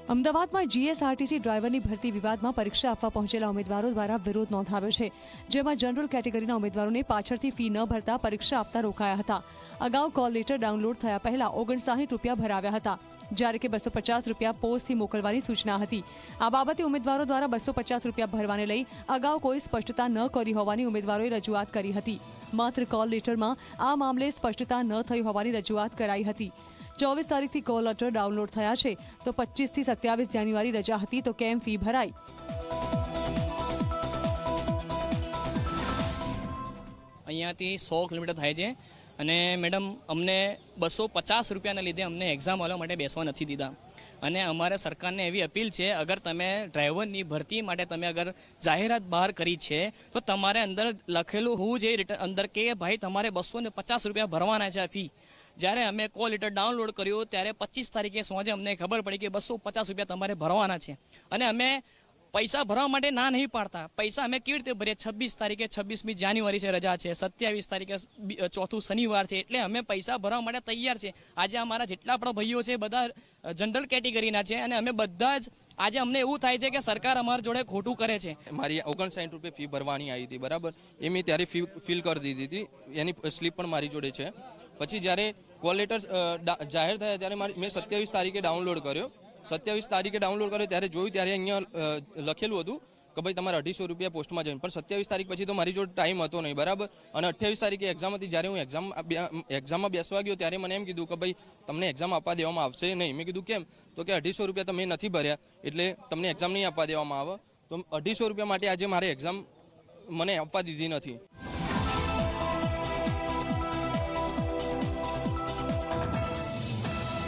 અમદાવાદમાં જીએસઆરટીસી ડ્રાઈવરની ભરતી વિવાદમાં પરીક્ષા આપવા પહોંચેલા ઉમેદવારો દ્વારા વિરોધ નોંધાવ્યો છે, જેમાં જનરલ કેટેગરીના ઉમેદવારોને પાછળથી ફી ન ભરતા પરીક્ષા આપતા રોકાયા હતા. અગાઉ કોલ લેટર ડાઉનલોડ થયા પહેલા 59 રૂપિયા ભરાવ્યા હતા, જ્યારે કે 250 રૂપિયા પોસ્ટથી મોકલવાની સૂચના હતી. આ બાબતે ઉમેદવારો દ્વારા 250 રૂપિયા ભરવાને લઈ અગાઉ કોઈ સ્પષ્ટતા ન કરી હોવાની ઉમેદવારોએ રજૂઆત કરી હતી. માત્ર કોલ લેટરમાં આ મામલે સ્પષ્ટતા ન થઈ હોવાની રજૂઆત કરાઈ હતી. 24 તારીખથી કોલ લેટર ડાઉનલોડ થયા છે, તો 25 થી 27 જાન્યુઆરી રજા હતી, તો કેમ ફી ભરાઈ? અહીંયાથી 100 કિલોમીટર થાય છે અને મેડમ અમને 250 રૂપિયાના લીધે અમને એક્ઝામ આપવા માટે બેસવા નથી દીધા. અને અમારે સરકારને એવી અપીલ છે, અગર તમે ડ્રાઈવરની ભરતી માટે તમે અગર જાહેરાત બહાર કરી છે તો તમારે અંદર લખેલું હોવું જોઈએ અંદર કે ભાઈ તમારે 250 રૂપિયા ભરવાના છે આ ફી. જ્યારે અમે કોલ લેટર ડાઉનલોડ કર્યું ત્યારે 25 તારીખે સાંજે અમને ખબર પડી કે 250 રૂપિયા તમારે ભરવાના છે. અને અમે પૈસા ભરવા માટે ના નહીં પાડતા. પૈસા અમે કેવી રીતે ભરીએ? 26 તારીખે 26મી જાન્યુઆરી છે, રજા છે. 27 તારીખે ચોથું શનિવાર છે, એટલે અમે પૈસા ભરવા માટે તૈયાર છે. આજે અમારા જેટલા પણ ભાઈઓ છે બધા જનરલ કેટેગરીના છે અને અમે બધા જ આજે અમને એવું થાય છે કે સરકાર અમારા જોડે ખોટું કરે છે. મારી 59 રૂપિયા ફી ભરવાની આવી હતી, બરાબર. એ મેં ત્યારે ફી ફિલ કરી દીધી હતી, એની સ્લીપ પણ મારી જોડે છે. પછી જ્યારે કોલ લેટર જાહેર થયા ત્યારે મેં 27 તારીખે ડાઉનલોડ કર્યો. 27 તારીખે ડાઉનલોડ કર્યો ત્યારે જોયું ત્યારે અહીંયા લખેલું હતું કે ભાઈ તમારે 250 રૂપિયા પોસ્ટમાં જઈને, પણ 27 તારીખ પછી તો મારી જોડે ટાઈમ હતો નહીં, બરાબર. અને 28 તારીખે એક્ઝામ હતી. જ્યારે હું એક્ઝામમાં બેસવા ગયો ત્યારે મને એમ કીધું કે ભાઈ તમને એક્ઝામ આપવા દેવામાં આવશે નહીં. મેં કીધું કેમ? તો કે 250 રૂપિયા તમે નથી ભર્યા એટલે તમને એક્ઝામ નહીં આપવા દેવામાં આવે. તો 250 રૂપિયા માટે આજે મારે એક્ઝામ મને આપવા દીધી નથી.